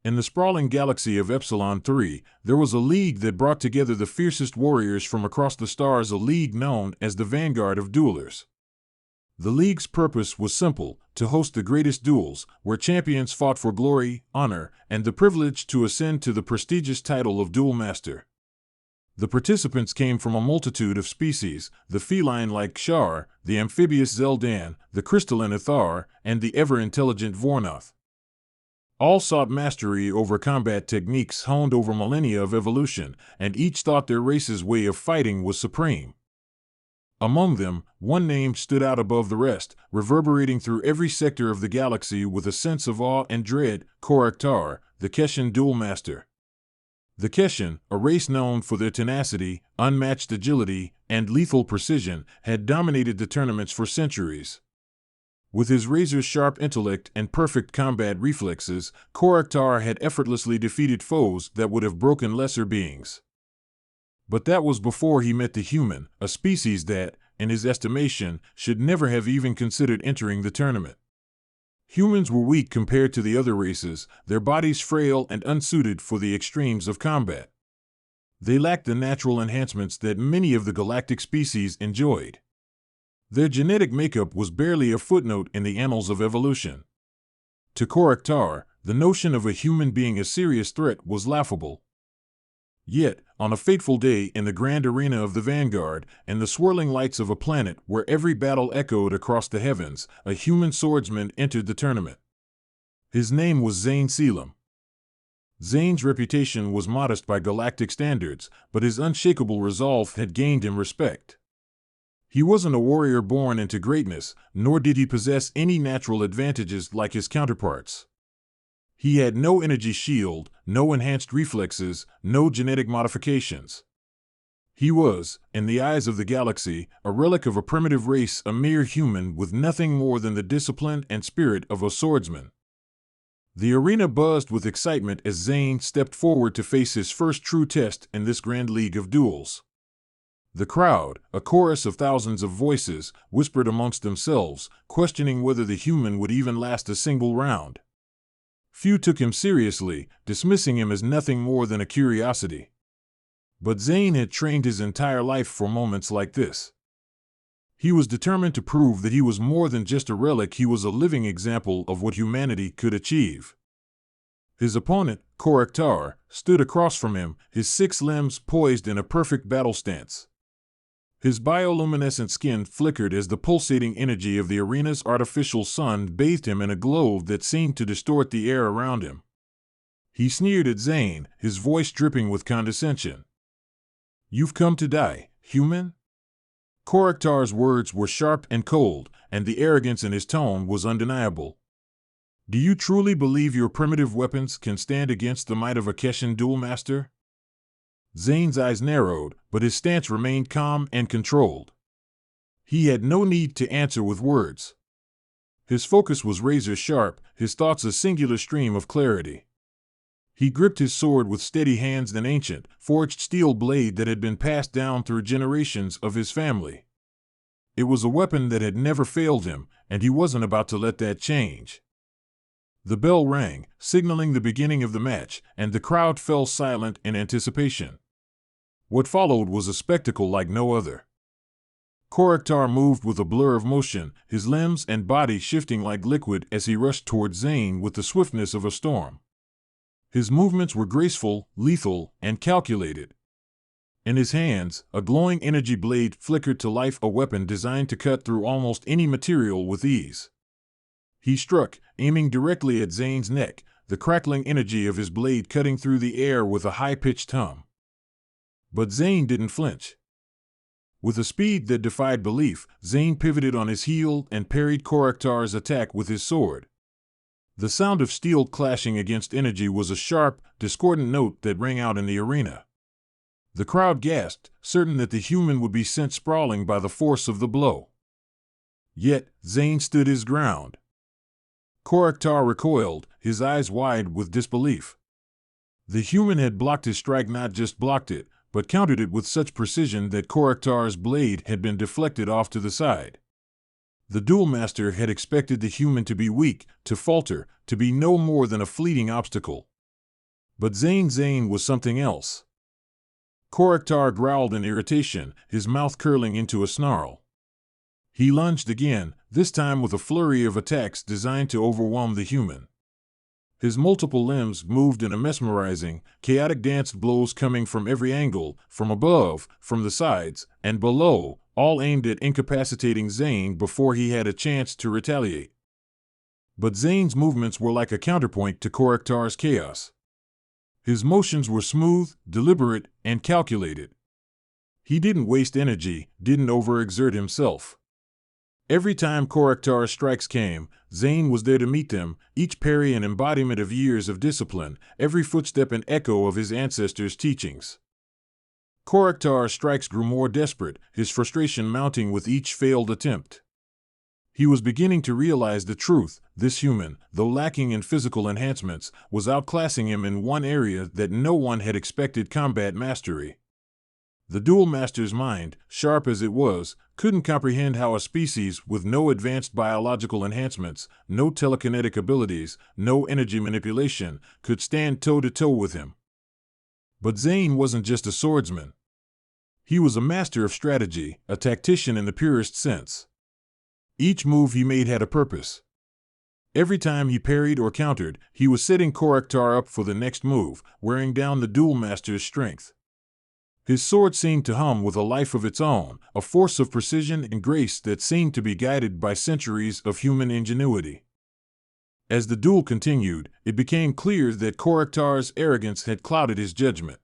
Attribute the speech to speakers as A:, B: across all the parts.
A: In the sprawling galaxy of Epsilon 3, there was a league that brought together the fiercest warriors from across the stars, a league known as the Vanguard of Duelers. The league's purpose was simple: to host the greatest duels, where champions fought for glory, honor, and the privilege to ascend to the prestigious title of Duel Master. The participants came from a multitude of species: the feline-like Shar, the amphibious Zeldan, the crystalline Ithar, and the ever-intelligent Vornoth. All sought mastery over combat techniques honed over millennia of evolution, and each thought their race's way of fighting was supreme. Among them, one name stood out above the rest, reverberating through every sector of the galaxy with a sense of awe and dread: Korektar, the Keshan Duel Master. The Keshan, a race known for their tenacity, unmatched agility, and lethal precision, had dominated the tournaments for centuries. With his razor-sharp intellect and perfect combat reflexes, Korektar had effortlessly defeated foes that would have broken lesser beings. But that was before he met the human, a species that, in his estimation, should never have even considered entering the tournament. Humans were weak compared to the other races, their bodies frail and unsuited for the extremes of combat. They lacked the natural enhancements that many of the galactic species enjoyed. Their genetic makeup was barely a footnote in the annals of evolution. To Korektar, the notion of a human being a serious threat was laughable. Yet, on a fateful day in the grand arena of the Vanguard, and the swirling lights of a planet where every battle echoed across the heavens, a human swordsman entered the tournament. His name was Zane Selim. Zane's reputation was modest by galactic standards, but his unshakable resolve had gained him respect. He wasn't a warrior born into greatness, nor did he possess any natural advantages like his counterparts. He had no energy shield, no enhanced reflexes, no genetic modifications. He was, in the eyes of the galaxy, a relic of a primitive race, a mere human with nothing more than the discipline and spirit of a swordsman. The arena buzzed with excitement as Zane stepped forward to face his first true test in this grand league of duels. The crowd, a chorus of thousands of voices, whispered amongst themselves, questioning whether the human would even last a single round. Few took him seriously, dismissing him as nothing more than a curiosity. But Zane had trained his entire life for moments like this. He was determined to prove that he was more than just a relic; he was a living example of what humanity could achieve. His opponent, Korektar, stood across from him, his 6 limbs poised in a perfect battle stance. His bioluminescent skin flickered as the pulsating energy of the arena's artificial sun bathed him in a glow that seemed to distort the air around him. He sneered at Zane, his voice dripping with condescension. "You've come to die, human?" Korektar's words were sharp and cold, and the arrogance in his tone was undeniable. "Do you truly believe your primitive weapons can stand against the might of a Keshan duel master?" Zane's eyes narrowed, but his stance remained calm and controlled. He had no need to answer with words. His focus was razor-sharp, his thoughts a singular stream of clarity. He gripped his sword with steady hands, an ancient, forged steel blade that had been passed down through generations of his family. It was a weapon that had never failed him, and he wasn't about to let that change. The bell rang, signaling the beginning of the match, and the crowd fell silent in anticipation. What followed was a spectacle like no other. Korektar moved with a blur of motion, his limbs and body shifting like liquid as he rushed toward Zane with the swiftness of a storm. His movements were graceful, lethal, and calculated. In his hands, a glowing energy blade flickered to life, a weapon designed to cut through almost any material with ease. He struck, aiming directly at Zane's neck, the crackling energy of his blade cutting through the air with a high-pitched hum. But Zane didn't flinch. With a speed that defied belief, Zane pivoted on his heel and parried Korektar's attack with his sword. The sound of steel clashing against energy was a sharp, discordant note that rang out in the arena. The crowd gasped, certain that the human would be sent sprawling by the force of the blow. Yet, Zane stood his ground. Korektar recoiled, his eyes wide with disbelief. The human had blocked his strike, not just blocked it, but countered it with such precision that Korektar's blade had been deflected off to the side. The duel master had expected the human to be weak, to falter, to be no more than a fleeting obstacle. But Zane was something else. Korektar growled in irritation, his mouth curling into a snarl. He lunged again, this time with a flurry of attacks designed to overwhelm the human. His multiple limbs moved in a mesmerizing, chaotic dance of blows coming from every angle, from above, from the sides, and below, all aimed at incapacitating Zane before he had a chance to retaliate. But Zane's movements were like a counterpoint to Korektar's chaos. His motions were smooth, deliberate, and calculated. He didn't waste energy, didn't overexert himself. Every time Korektar's strikes came, Zane was there to meet them, each parry an embodiment of years of discipline, every footstep an echo of his ancestors' teachings. Korektar's strikes grew more desperate, his frustration mounting with each failed attempt. He was beginning to realize the truth: this human, though lacking in physical enhancements, was outclassing him in one area that no one had expected: combat mastery. The Duel Master's mind, sharp as it was, couldn't comprehend how a species with no advanced biological enhancements, no telekinetic abilities, no energy manipulation, could stand toe-to-toe with him. But Zane wasn't just a swordsman. He was a master of strategy, a tactician in the purest sense. Each move he made had a purpose. Every time he parried or countered, he was setting Korektar up for the next move, wearing down the Duel Master's strength. His sword seemed to hum with a life of its own, a force of precision and grace that seemed to be guided by centuries of human ingenuity. As the duel continued, it became clear that Korektar's arrogance had clouded his judgment.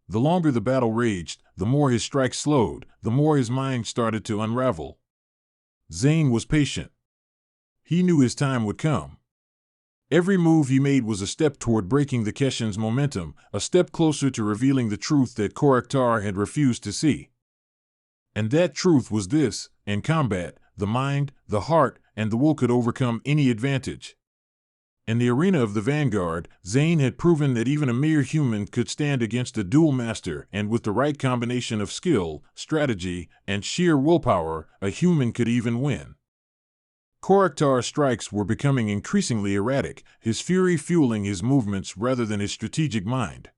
A: The longer the battle raged, the more his strikes slowed, the more his mind started to unravel. Zane was patient. He knew his time would come. Every move he made was a step toward breaking the Keshin's momentum, a step closer to revealing the truth that Korektar had refused to see. And that truth was this: in combat, the mind, the heart, and the will could overcome any advantage. In the arena of the vanguard, Zane had proven that even a mere human could stand against a duel master, and with the right combination of skill, strategy, and sheer willpower, a human could even win. Korektar's strikes were becoming increasingly erratic, his fury fueling his movements rather than his strategic mind.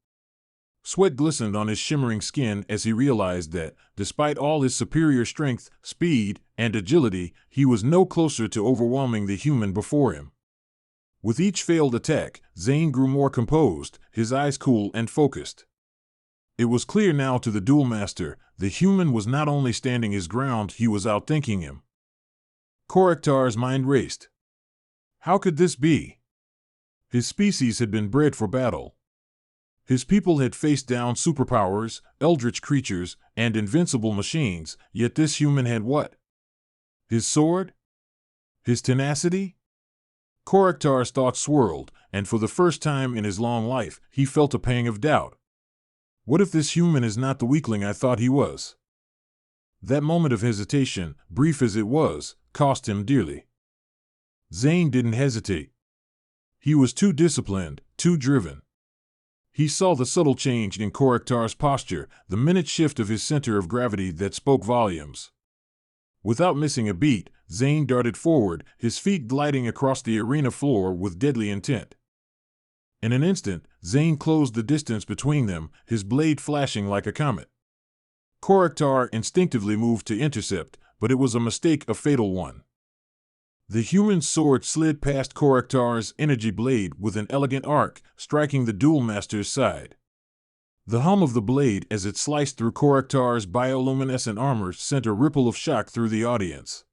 A: Sweat glistened on his shimmering skin as he realized that, despite all his superior strength, speed, and agility, he was no closer to overwhelming the human before him. With each failed attack, Zane grew more composed, his eyes cool and focused. It was clear now to the duel master: the human was not only standing his ground, he was outthinking him. Korektar's mind raced. How could this be? His species had been bred for battle. His people had faced down superpowers, eldritch creatures, and invincible machines, yet this human had what? His sword? His tenacity? Korektar's thoughts swirled, and for the first time in his long life, he felt a pang of doubt. What if this human is not the weakling I thought he was? That moment of hesitation, brief as it was, cost him dearly. Zane didn't hesitate. He was too disciplined, too driven. He saw the subtle change in Korektar's posture, the minute shift of his center of gravity that spoke volumes. Without missing a beat, Zane darted forward, his feet gliding across the arena floor with deadly intent. In an instant, Zane closed the distance between them, his blade flashing like a comet. Korektar instinctively moved to intercept, but it was a mistake, a fatal one. The human's sword slid past Korektar's energy blade with an elegant arc, striking the duel master's side. The hum of the blade as it sliced through Korektar's bioluminescent armor sent a ripple of shock through the audience.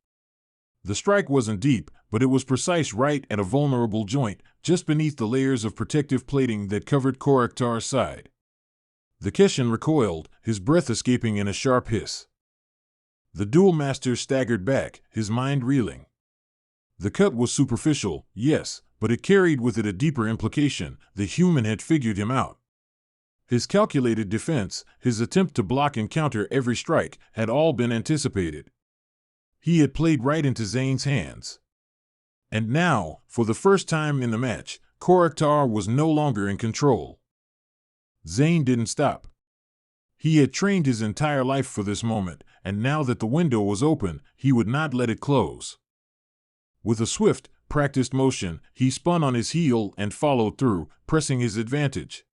A: The strike wasn't deep, but it was precise, right at a vulnerable joint, just beneath the layers of protective plating that covered Korektar's side. The Keshin recoiled, his breath escaping in a sharp hiss. The duel master staggered back, his mind reeling. The cut was superficial, yes, but it carried with it a deeper implication: the human had figured him out. His calculated defense, his attempt to block and counter every strike, had all been anticipated. He had played right into Zane's hands. And now, for the first time in the match, Korektar was no longer in control. Zane didn't stop. He had trained his entire life for this moment, and now that the window was open, he would not let it close. With a swift, practiced motion, he spun on his heel and followed through, pressing his advantage.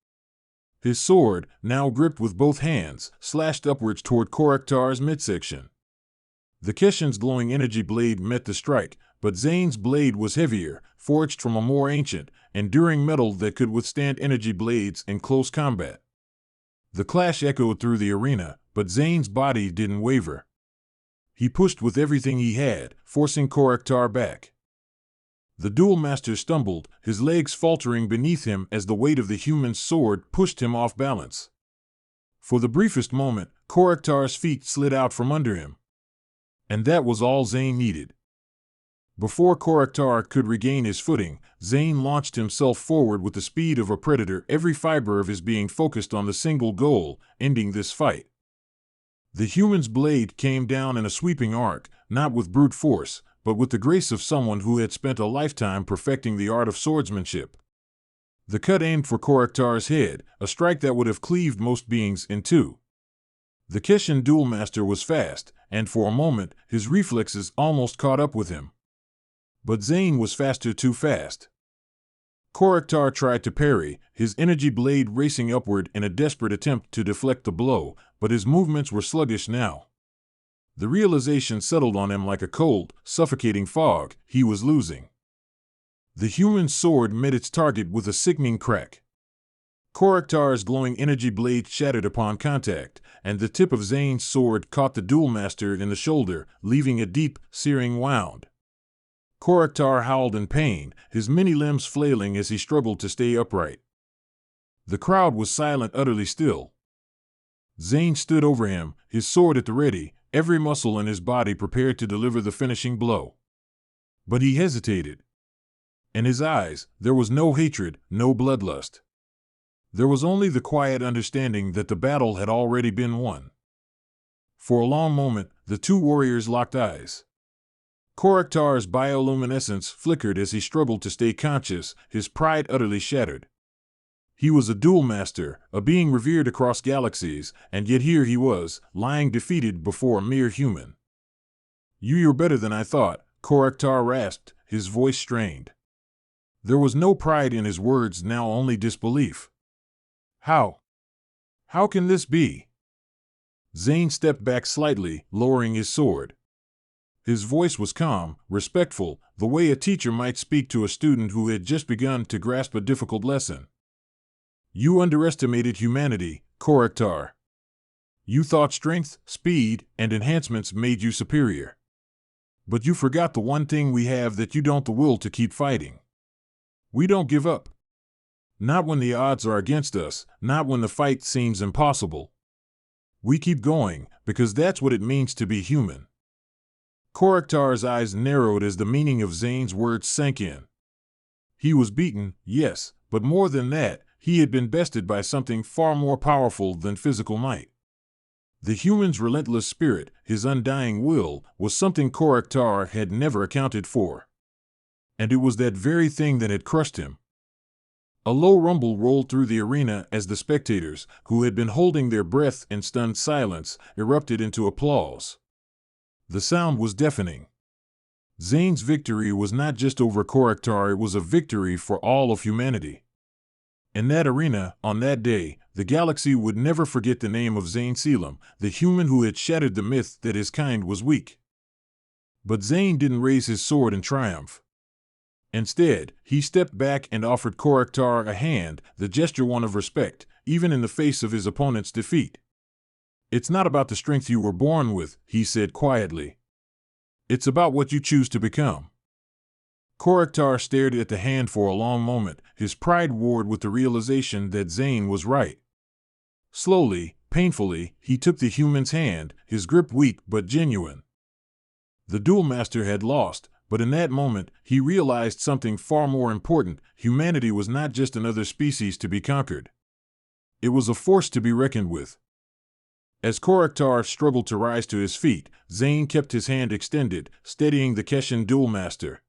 A: His sword, now gripped with both hands, slashed upwards toward Korektar's midsection. The Keshan's glowing energy blade met the strike, but Zane's blade was heavier, forged from a more ancient, enduring metal that could withstand energy blades in close combat. The clash echoed through the arena, but Zane's body didn't waver. He pushed with everything he had, forcing Korektar back. The duel master stumbled, his legs faltering beneath him as the weight of the human's sword pushed him off balance. For the briefest moment, Korektar's feet slid out from under him. And that was all Zane needed. Before Korektar could regain his footing, Zane launched himself forward with the speed of a predator, every fiber of his being focused on the single goal, ending this fight. The human's blade came down in a sweeping arc, not with brute force, but with the grace of someone who had spent a lifetime perfecting the art of swordsmanship. The cut aimed for Korektar's head, a strike that would have cleaved most beings in two. The Keshan duel master was fast, and for a moment, his reflexes almost caught up with him. But Zane was faster too fast. Korektar tried to parry, his energy blade racing upward in a desperate attempt to deflect the blow, but his movements were sluggish now. The realization settled on him like a cold, suffocating fog. He was losing. The human sword met its target with a sickening crack. Korektar's glowing energy blade shattered upon contact, and the tip of Zane's sword caught the duel master in the shoulder, leaving a deep, searing wound. Korektar howled in pain, his many limbs flailing as he struggled to stay upright. The crowd was silent, utterly still. Zane stood over him, his sword at the ready, every muscle in his body prepared to deliver the finishing blow. But he hesitated. In his eyes, there was no hatred, no bloodlust. There was only the quiet understanding that the battle had already been won. For a long moment, the two warriors locked eyes. Korektar's bioluminescence flickered as he struggled to stay conscious, his pride utterly shattered. He was a duel master, a being revered across galaxies, and yet here he was, lying defeated before a mere human. "You're better than I thought," Korektar rasped, his voice strained. There was no pride in his words, now only disbelief. How can this be?" Zane stepped back slightly, lowering his sword. His voice was calm, respectful, the way a teacher might speak to a student who had just begun to grasp a difficult lesson. "You underestimated humanity, Korektar. You thought strength, speed, and enhancements made you superior. But you forgot the one thing we have that you don't: the will to keep fighting. We don't give up. Not when the odds are against us, not when the fight seems impossible. We keep going, because that's what it means to be human." Korektar's eyes narrowed as the meaning of Zane's words sank in. He was beaten, yes, but more than that, he had been bested by something far more powerful than physical might. The human's relentless spirit, his undying will, was something Korektar had never accounted for. And it was that very thing that had crushed him. A low rumble rolled through the arena as the spectators, who had been holding their breath in stunned silence, erupted into applause. The sound was deafening. Zane's victory was not just over Korektar, it was a victory for all of humanity. In that arena, on that day, the galaxy would never forget the name of Zane Selim, the human who had shattered the myth that his kind was weak. But Zane didn't raise his sword in triumph. Instead, he stepped back and offered Korektar a hand, the gesture one of respect, even in the face of his opponent's defeat. "It's not about the strength you were born with," he said quietly. "It's about what you choose to become." Korektar stared at the hand for a long moment, his pride warred with the realization that Zane was right. Slowly, painfully, he took the human's hand, his grip weak but genuine. The duel master had lost, but in that moment, he realized something far more important: humanity was not just another species to be conquered. It was a force to be reckoned with. As Korektar struggled to rise to his feet, Zane kept his hand extended, steadying the Keshan duel master.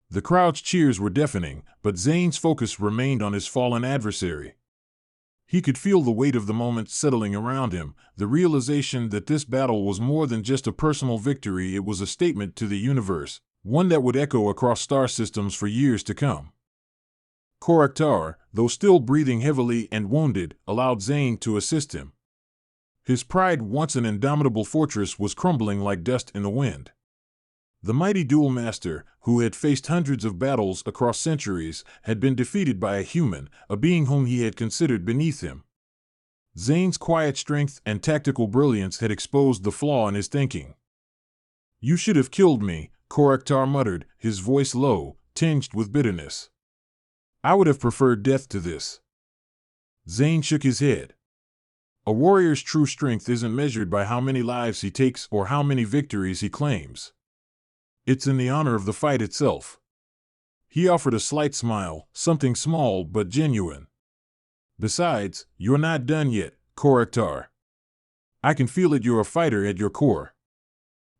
A: The crowd's cheers were deafening, but Zane's focus remained on his fallen adversary. He could feel the weight of the moment settling around him, the realization that this battle was more than just a personal victory, it was a statement to the universe: one that would echo across star systems for years to come. Korektar, though still breathing heavily and wounded, allowed Zane to assist him. His pride, once an indomitable fortress, was crumbling like dust in the wind. The mighty duel master, who had faced hundreds of battles across centuries, had been defeated by a human, a being whom he had considered beneath him. Zane's quiet strength and tactical brilliance had exposed the flaw in his thinking. "You should have killed me," Korektar muttered, his voice low, tinged with bitterness. "I would have preferred death to this." Zane shook his head. A warrior's true strength isn't measured by how many lives he takes or how many victories he claims. It's in the honor of the fight itself. He offered a slight smile, something small but genuine. "Besides, you're not done yet, Korektar. I can feel it. You're a fighter at your core.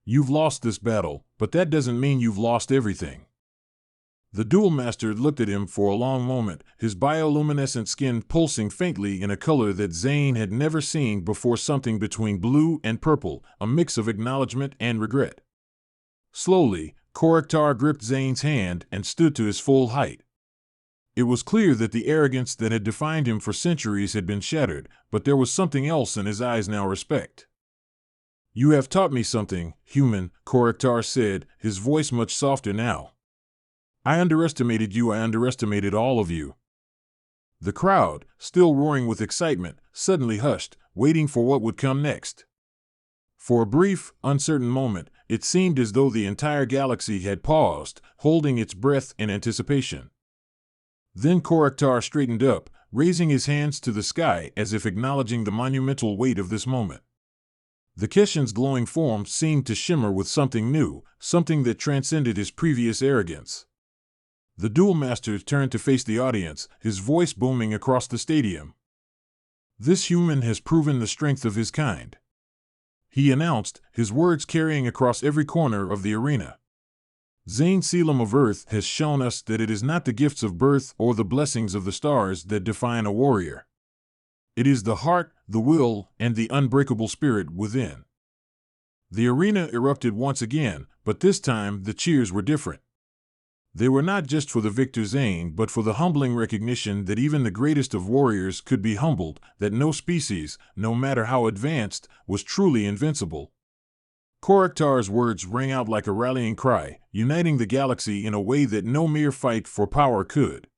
A: You've lost this battle, but that doesn't mean you've lost everything." The duel master looked at him for a long moment, his bioluminescent skin pulsing faintly in a color that Zane had never seen before, something between blue and purple, a mix of acknowledgement and regret. Slowly, Korektar gripped Zane's hand and stood to his full height. It was clear that the arrogance that had defined him for centuries had been shattered, but there was something else in his eyes now: respect. "You have taught me something, human," Korektar said, his voice much softer now. "I underestimated you. I underestimated all of you." The crowd, still roaring with excitement, suddenly hushed, waiting for what would come next. For a brief, uncertain moment, it seemed as though the entire galaxy had paused, holding its breath in anticipation. Then Korektar straightened up, raising his hands to the sky as if acknowledging the monumental weight of this moment. The Keshan's glowing form seemed to shimmer with something new, something that transcended his previous arrogance. The duel master turned to face the audience, his voice booming across the stadium. "This human has proven the strength of his kind," he announced, his words carrying across every corner of the arena. "Zane Selim of Earth has shown us that it is not the gifts of birth or the blessings of the stars that define a warrior. It is the heart, the will, and the unbreakable spirit within." The arena erupted once again, but this time the cheers were different. They were not just for the victor Zane, but for the humbling recognition that even the greatest of warriors could be humbled, that no species, no matter how advanced, was truly invincible. Korektar's words rang out like a rallying cry, uniting the galaxy in a way that no mere fight for power could.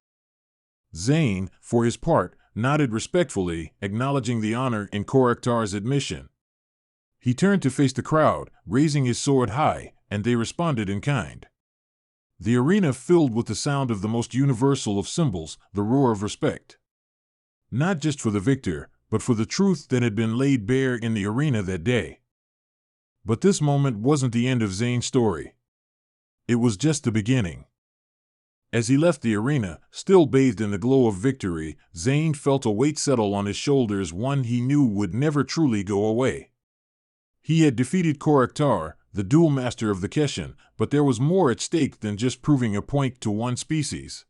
A: Zane, for his part, nodded respectfully, acknowledging the honor in Korektar's admission. He turned to face the crowd, raising his sword high, and they responded in kind. The arena filled with the sound of the most universal of symbols, the roar of respect. Not just for the victor, but for the truth that had been laid bare in the arena that day. But this moment wasn't the end of Zane's story. It was just the beginning. As he left the arena, still bathed in the glow of victory, Zane felt a weight settle on his shoulders, one he knew would never truly go away. He had defeated Korektar, the duel master of the Keshan, but there was more at stake than just proving a point to one species.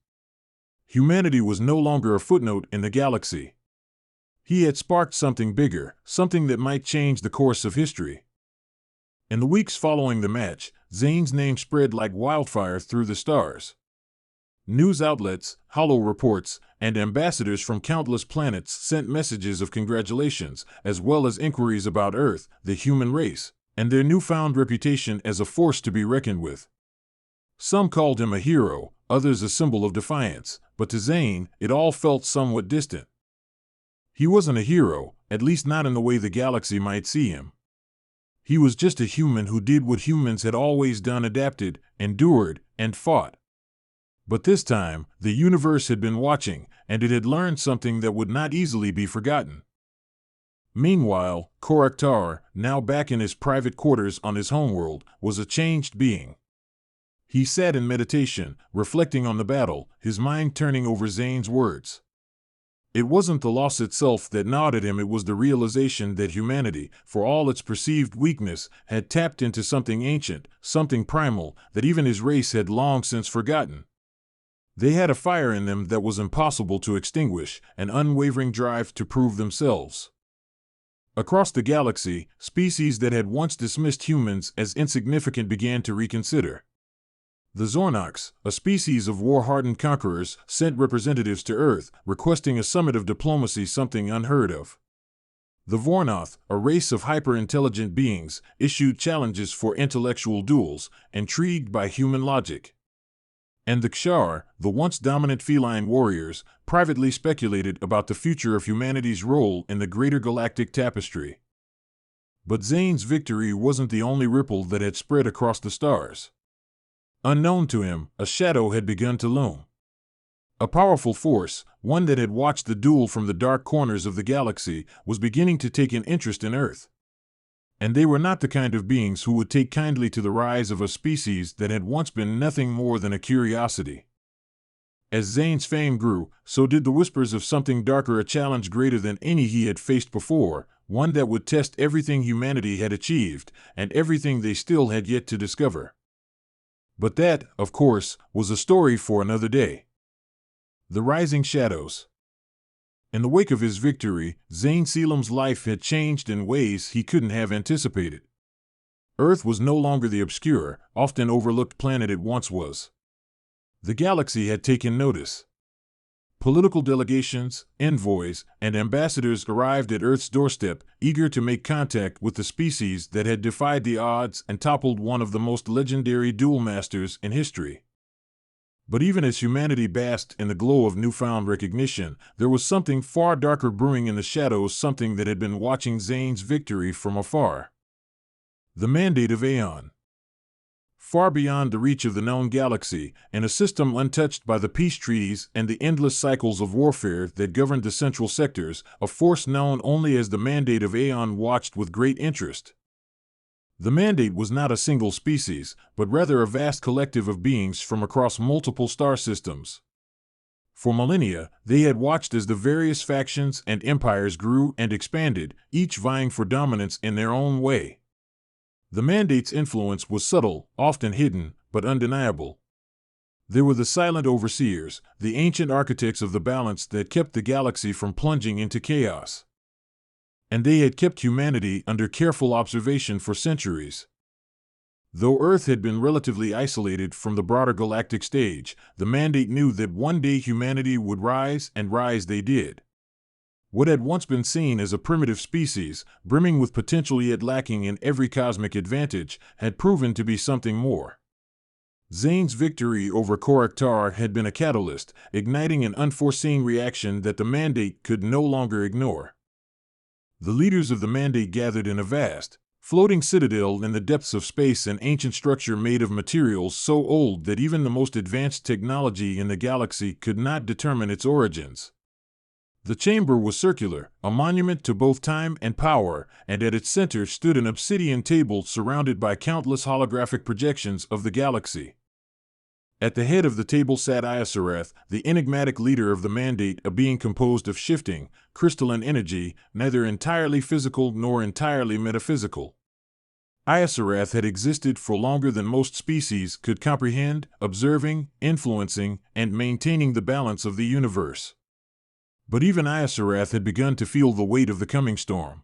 A: Humanity was no longer a footnote in the galaxy. He had sparked something bigger, something that might change the course of history. In the weeks following the match, Zane's name spread like wildfire through the stars. News outlets, holo reports, and ambassadors from countless planets sent messages of congratulations, as well as inquiries about Earth, the human race, and their newfound reputation as a force to be reckoned with. Some called him a hero, others a symbol of defiance, but to Zane, it all felt somewhat distant. He wasn't a hero, at least not in the way the galaxy might see him. He was just a human who did what humans had always done: adapted, endured, and fought. But this time, the universe had been watching, and it had learned something that would not easily be forgotten. Meanwhile, Korektar, now back in his private quarters on his homeworld, was a changed being. He sat in meditation, reflecting on the battle, his mind turning over Zane's words. It wasn't the loss itself that gnawed at him, it was the realization that humanity, for all its perceived weakness, had tapped into something ancient, something primal, that even his race had long since forgotten. They had a fire in them that was impossible to extinguish, an unwavering drive to prove themselves. Across the galaxy, species that had once dismissed humans as insignificant began to reconsider. The Zornox, a species of war-hardened conquerors, sent representatives to Earth, requesting a summit of diplomacy, something unheard of. The Vornoth, a race of hyper-intelligent beings, issued challenges for intellectual duels, intrigued by human logic. And the Kshar, the once dominant feline warriors, privately speculated about the future of humanity's role in the greater galactic tapestry. But Zane's victory wasn't the only ripple that had spread across the stars. Unknown to him, a shadow had begun to loom. A powerful force, one that had watched the duel from the dark corners of the galaxy, was beginning to take an interest in Earth. And they were not the kind of beings who would take kindly to the rise of a species that had once been nothing more than a curiosity. As Zane's fame grew, so did the whispers of something darker, a challenge greater than any he had faced before, one that would test everything humanity had achieved, and everything they still had yet to discover. But that, of course, was a story for another day. The Rising Shadows. In the wake of his victory, Zane Sealam's life had changed in ways he couldn't have anticipated. Earth was no longer the obscure, often overlooked planet it once was. The galaxy had taken notice. Political delegations, envoys, and ambassadors arrived at Earth's doorstep, eager to make contact with the species that had defied the odds and toppled one of the most legendary duel masters in history. But even as humanity basked in the glow of newfound recognition, there was something far darker brewing in the shadows, something that had been watching Zane's victory from afar. The mandate of Aeon. Far beyond the reach of the known galaxy, in a system untouched by the peace treaties and the endless cycles of warfare that governed the central sectors, a force known only as the Mandate of Aeon watched with great interest. The Mandate was not a single species, but rather a vast collective of beings from across multiple star systems. For millennia, they had watched as the various factions and empires grew and expanded, each vying for dominance in their own way. The Mandate's influence was subtle, often hidden, but undeniable. They were the silent overseers, the ancient architects of the balance that kept the galaxy from plunging into chaos. And they had kept humanity under careful observation for centuries. Though Earth had been relatively isolated from the broader galactic stage, the Mandate knew that one day humanity would rise, and rise they did. What had once been seen as a primitive species, brimming with potential yet lacking in every cosmic advantage, had proven to be something more. Zane's victory over Koraktar had been a catalyst, igniting an unforeseen reaction that the Mandate could no longer ignore. The leaders of the Mandate gathered in a vast, floating citadel in the depths of space, an ancient structure made of materials so old that even the most advanced technology in the galaxy could not determine its origins. The chamber was circular, a monument to both time and power, and at its center stood an obsidian table surrounded by countless holographic projections of the galaxy. At the head of the table sat Iasarath, the enigmatic leader of the Mandate, a being composed of shifting, crystalline energy, neither entirely physical nor entirely metaphysical. Iasarath had existed for longer than most species could comprehend, observing, influencing, and maintaining the balance of the universe. But even Iasarath had begun to feel the weight of the coming storm.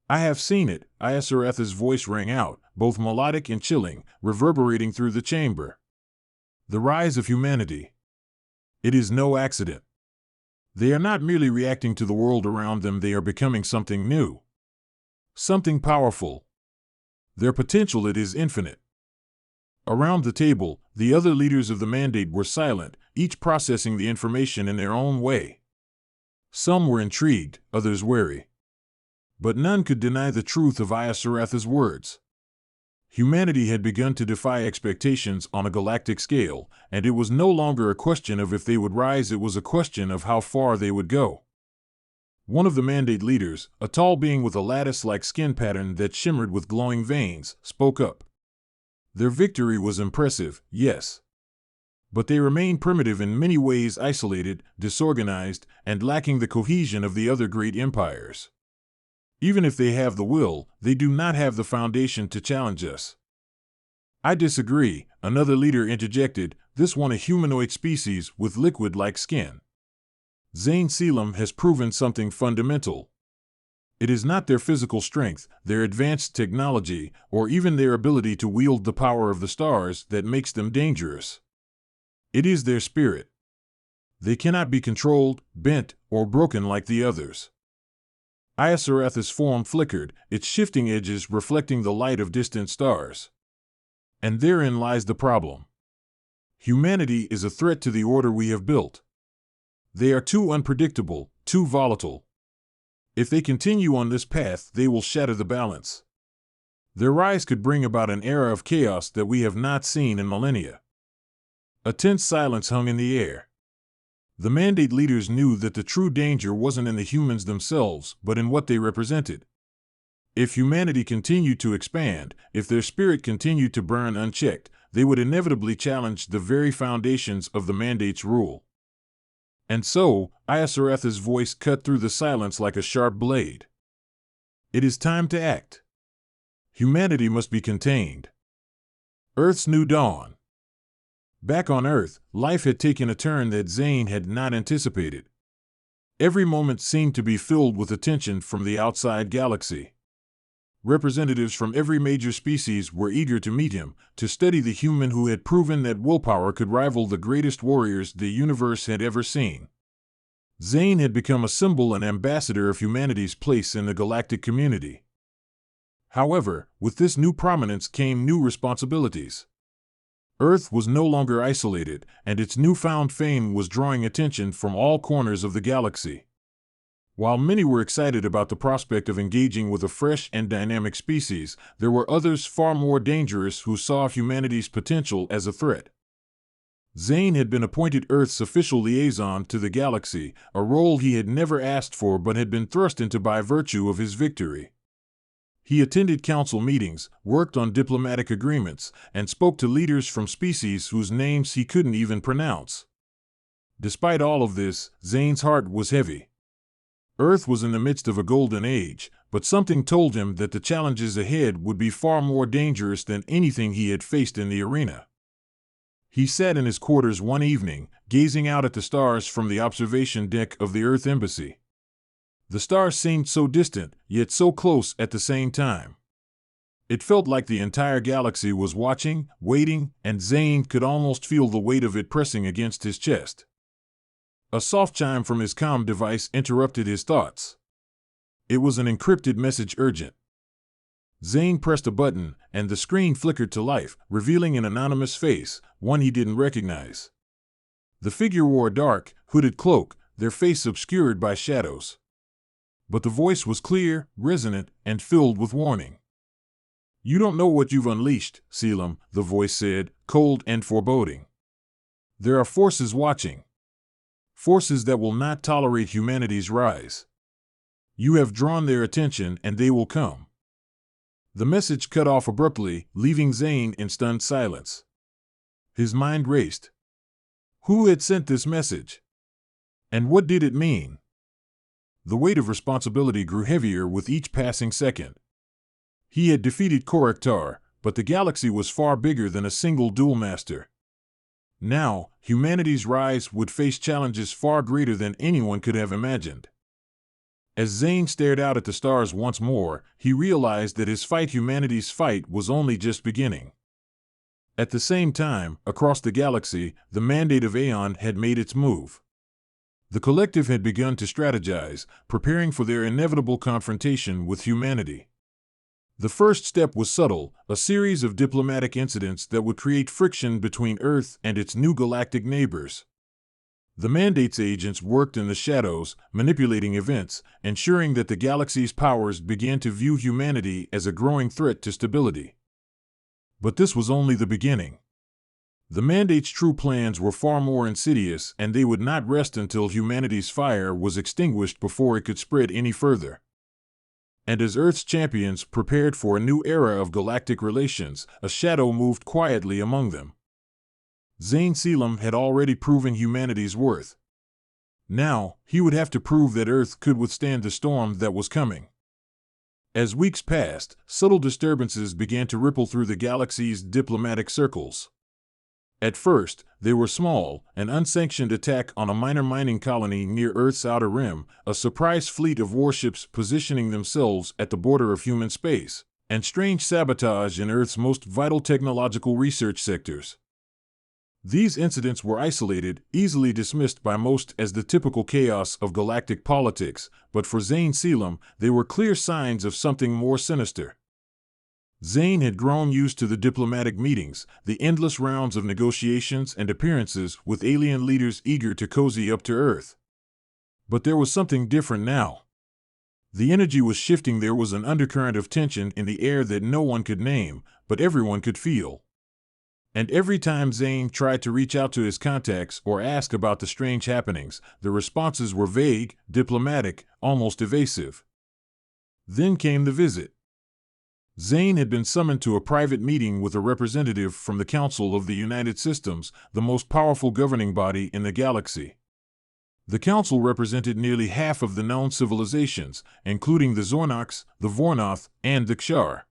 A: "I have seen it," Iasarath's voice rang out, both melodic and chilling, reverberating through the chamber. "The rise of humanity. It is no accident. They are not merely reacting to the world around them, they are becoming something new. Something powerful. Their potential, it is infinite." Around the table, the other leaders of the Mandate were silent, each processing the information in their own way. Some were intrigued, others wary. But none could deny the truth of Iasarath's words. Humanity had begun to defy expectations on a galactic scale, and it was no longer a question of if they would rise, it was a question of how far they would go. One of the Mandate leaders, a tall being with a lattice-like skin pattern that shimmered with glowing veins, spoke up. Their victory was impressive, yes. But they remain primitive in many ways, isolated, disorganized, and lacking the cohesion of the other great empires. Even if they have the will, they do not have the foundation to challenge us. "I disagree," another leader interjected, this one a humanoid species with liquid-like skin. "Zane Sealam has proven something fundamental. It is not their physical strength, their advanced technology, or even their ability to wield the power of the stars that makes them dangerous. It is their spirit. They cannot be controlled, bent, or broken like the others. Iosaratha's form flickered, its shifting edges reflecting the light of distant stars. And therein lies the problem. Humanity is a threat to the order we have built. They are too unpredictable, too volatile. If they continue on this path, they will shatter the balance. Their rise could bring about an era of chaos that we have not seen in millennia. A tense silence hung in the air. The Mandate leaders knew that the true danger wasn't in the humans themselves, but in what they represented. If humanity continued to expand, if their spirit continued to burn unchecked, they would inevitably challenge the very foundations of the Mandate's rule. And so, Iosaratha's voice cut through the silence like a sharp blade. It is time to act. Humanity must be contained. Earth's new dawn. Back on Earth, life had taken a turn that Zane had not anticipated. Every moment seemed to be filled with attention from the outside galaxy. Representatives from every major species were eager to meet him, to study the human who had proven that willpower could rival the greatest warriors the universe had ever seen. Zane had become a symbol and ambassador of humanity's place in the galactic community. However, with this new prominence came new responsibilities. Earth was no longer isolated, and its newfound fame was drawing attention from all corners of the galaxy. While many were excited about the prospect of engaging with a fresh and dynamic species, there were others far more dangerous who saw humanity's potential as a threat. Zane had been appointed Earth's official liaison to the galaxy, a role he had never asked for but had been thrust into by virtue of his victory. He attended council meetings, worked on diplomatic agreements, and spoke to leaders from species whose names he couldn't even pronounce. Despite all of this, Zane's heart was heavy. Earth was in the midst of a golden age, but something told him that the challenges ahead would be far more dangerous than anything he had faced in the arena. He sat in his quarters one evening, gazing out at the stars from the observation deck of the Earth Embassy. The stars seemed so distant, yet so close at the same time. It felt like the entire galaxy was watching, waiting, and Zane could almost feel the weight of it pressing against his chest. A soft chime from his comm device interrupted his thoughts. It was an encrypted message, urgent. Zane pressed a button, and the screen flickered to life, revealing an anonymous face, one he didn't recognize. The figure wore a dark, hooded cloak, their face obscured by shadows. But the voice was clear, resonant, and filled with warning. "You don't know what you've unleashed, Selim," the voice said, cold and foreboding. "There are forces watching. Forces that will not tolerate humanity's rise. You have drawn their attention and they will come." The message cut off abruptly, leaving Zane in stunned silence. His mind raced. Who had sent this message? And what did it mean? The weight of responsibility grew heavier with each passing second. He had defeated Korektar, but the galaxy was far bigger than a single duel master. Now, humanity's rise would face challenges far greater than anyone could have imagined. As Zane stared out at the stars once more, he realized that his humanity's fight was only just beginning. At the same time, across the galaxy, the Mandate of Aeon had made its move. The collective had begun to strategize, preparing for their inevitable confrontation with humanity. The first step was subtle, a series of diplomatic incidents that would create friction between Earth and its new galactic neighbors. The Mandate's agents worked in the shadows, manipulating events, ensuring that the galaxy's powers began to view humanity as a growing threat to stability. But this was only the beginning. The Mandate's true plans were far more insidious, and they would not rest until humanity's fire was extinguished before it could spread any further. And as Earth's champions prepared for a new era of galactic relations, a shadow moved quietly among them. Zane Selim had already proven humanity's worth. Now, he would have to prove that Earth could withstand the storm that was coming. As weeks passed, subtle disturbances began to ripple through the galaxy's diplomatic circles. At first, they were small, an unsanctioned attack on a minor mining colony near Earth's outer rim, a surprise fleet of warships positioning themselves at the border of human space, and strange sabotage in Earth's most vital technological research sectors. These incidents were isolated, easily dismissed by most as the typical chaos of galactic politics, but for Zane Selim, they were clear signs of something more sinister. Zane had grown used to the diplomatic meetings, the endless rounds of negotiations and appearances with alien leaders eager to cozy up to Earth. But there was something different now. The energy was shifting. There was an undercurrent of tension in the air that no one could name, but everyone could feel. And every time Zane tried to reach out to his contacts or ask about the strange happenings, the responses were vague, diplomatic, almost evasive. Then came the visit. Zane had been summoned to a private meeting with a representative from the Council of the United Systems, the most powerful governing body in the galaxy. The Council represented nearly half of the known civilizations, including the Zornox, the Vornoth, and the Kshar.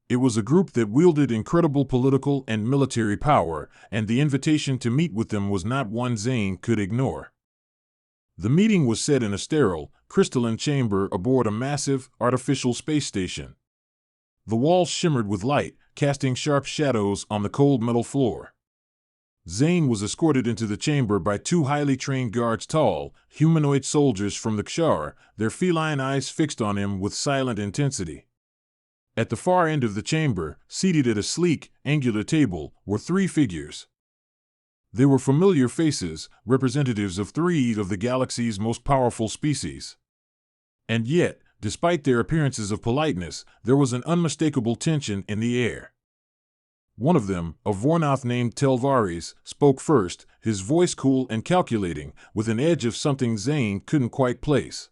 A: It was a group that wielded incredible political and military power, and the invitation to meet with them was not one Zane could ignore. The meeting was set in a sterile, crystalline chamber aboard a massive, artificial space station. The walls shimmered with light, casting sharp shadows on the cold metal floor. Zane was escorted into the chamber by two highly trained guards, tall, humanoid soldiers from the Kshar, their feline eyes fixed on him with silent intensity. At the far end of the chamber, seated at a sleek, angular table, were three figures. They were familiar faces, representatives of three of the galaxy's most powerful species. And yet, despite their appearances of politeness, there was an unmistakable tension in the air. One of them, a Vornoth named Telvares, spoke first, his voice cool and calculating, with an edge of something Zane couldn't quite place.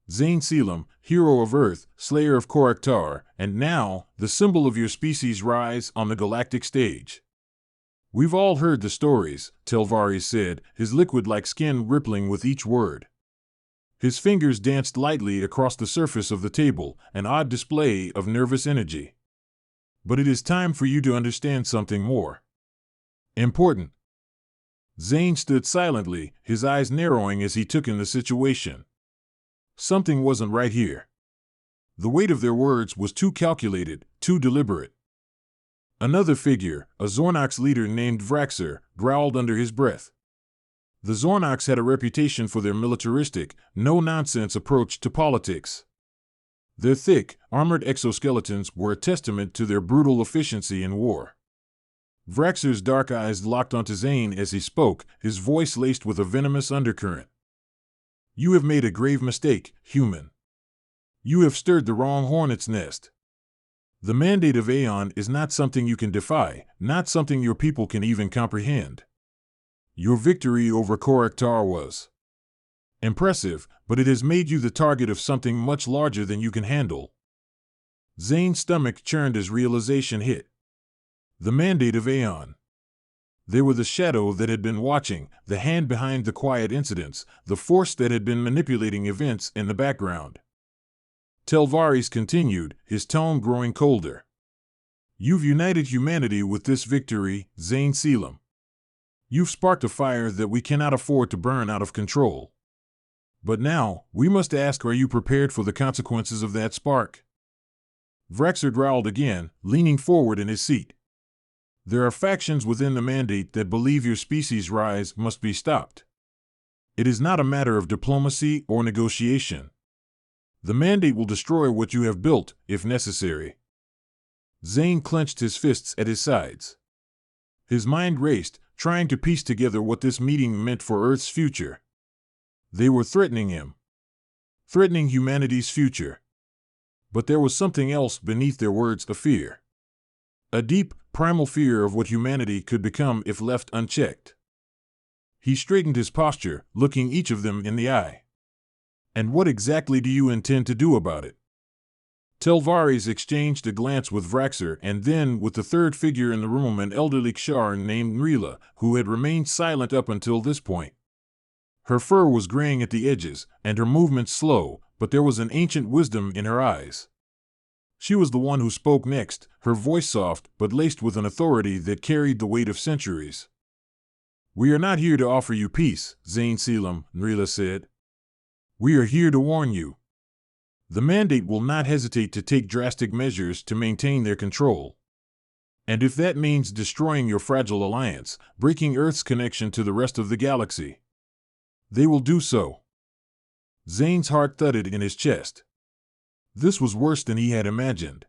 A: Zane Selim, hero of Earth, slayer of Koraktar, and now, the symbol of your species rise on the galactic stage. We've all heard the stories, Telvares said, his liquid-like skin rippling with each word. His fingers danced lightly across the surface of the table, an odd display of nervous energy. But it is time for you to understand something more important. Zane stood silently, his eyes narrowing as he took in the situation. Something wasn't right here. The weight of their words was too calculated, too deliberate. Another figure, a Zornox leader named Vraxer, growled under his breath. The Zornox had a reputation for their militaristic, no-nonsense approach to politics. Their thick, armored exoskeletons were a testament to their brutal efficiency in war. Vraxer's dark eyes locked onto Zane as he spoke, his voice laced with a venomous undercurrent. You have made a grave mistake, human. You have stirred the wrong hornet's nest. The mandate of Aeon is not something you can defy, not something your people can even comprehend. Your victory over Koraktar was impressive, but it has made you the target of something much larger than you can handle. Zane's stomach churned as realization hit. The mandate of Aeon. They were the shadow that had been watching, the hand behind the quiet incidents, the force that had been manipulating events in the background. Telvares continued, his tone growing colder. You've united humanity with this victory, Zane Selim. You've sparked a fire that we cannot afford to burn out of control. But now, we must ask, are you prepared for the consequences of that spark? Vraxer growled again, leaning forward in his seat. There are factions within the mandate that believe your species' rise must be stopped. It is not a matter of diplomacy or negotiation. The mandate will destroy what you have built, if necessary. Zane clenched his fists at his sides. His mind raced, trying to piece together what this meeting meant for Earth's future. They were threatening him. Threatening humanity's future. But there was something else beneath their words, a fear. A deep, primal fear of what humanity could become if left unchecked. He straightened his posture, looking each of them in the eye. And what exactly do you intend to do about it? Telvares exchanged a glance with Vraxer and then with the third figure in the room, an elderly Kshar named Nrila, who had remained silent up until this point. Her fur was graying at the edges, and her movements slow, but there was an ancient wisdom in her eyes. She was the one who spoke next, her voice soft but laced with an authority that carried the weight of centuries. "We are not here to offer you peace," Zane Selim, Nrila said. "We are here to warn you. The Mandate will not hesitate to take drastic measures to maintain their control. And if that means destroying your fragile alliance, breaking Earth's connection to the rest of the galaxy, they will do so." Zane's heart thudded in his chest. This was worse than he had imagined.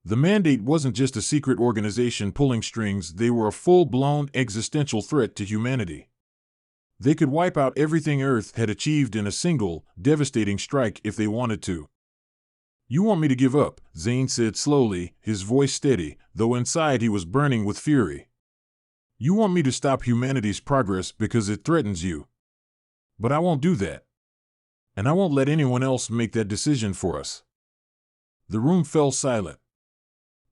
A: The Mandate wasn't just a secret organization pulling strings, they were a full-blown existential threat to humanity. They could wipe out everything Earth had achieved in a single, devastating strike if they wanted to. "You want me to give up," Zane said slowly, his voice steady, though inside he was burning with fury. "You want me to stop humanity's progress because it threatens you. But I won't do that. And I won't let anyone else make that decision for us." The room fell silent.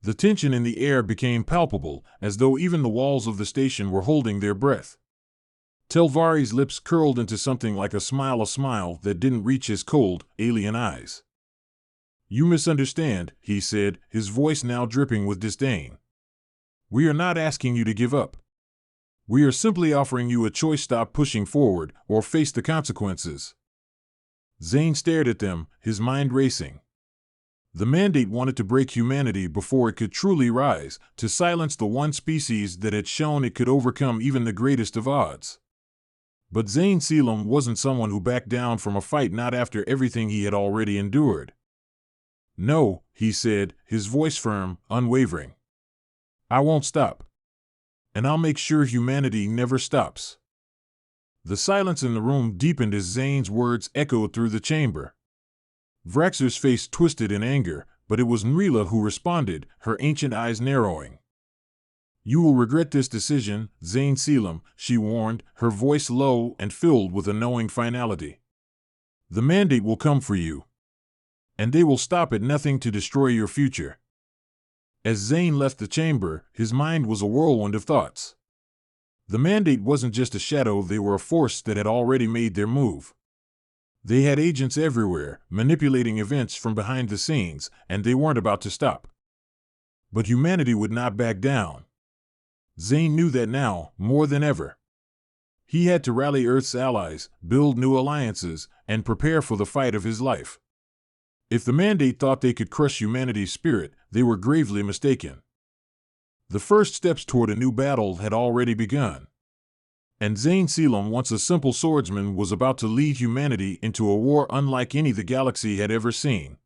A: The tension in the air became palpable, as though even the walls of the station were holding their breath. Telvari's lips curled into something like a smile that didn't reach his cold, alien eyes. "You misunderstand," he said, his voice now dripping with disdain. "We are not asking you to give up. We are simply offering you a choice: stop pushing forward, or face the consequences." Zane stared at them, his mind racing. The Mandate wanted to break humanity before it could truly rise, to silence the one species that had shown it could overcome even the greatest of odds. But Zane Selim wasn't someone who backed down from a fight, not after everything he had already endured. "No," he said, his voice firm, unwavering. "I won't stop. And I'll make sure humanity never stops." The silence in the room deepened as Zane's words echoed through the chamber. Vraxer's face twisted in anger, but it was Nrila who responded, her ancient eyes narrowing. "You will regret this decision, Zane Selim," she warned, her voice low and filled with a knowing finality. "The Mandate will come for you. And they will stop at nothing to destroy your future." As Zane left the chamber, his mind was a whirlwind of thoughts. The Mandate wasn't just a shadow, they were a force that had already made their move. They had agents everywhere, manipulating events from behind the scenes, and they weren't about to stop. But humanity would not back down. Zane knew that now, more than ever. He had to rally Earth's allies, build new alliances, and prepare for the fight of his life. If the Mandate thought they could crush humanity's spirit, they were gravely mistaken. The first steps toward a new battle had already begun. And Zane Selim, once a simple swordsman, was about to lead humanity into a war unlike any the galaxy had ever seen.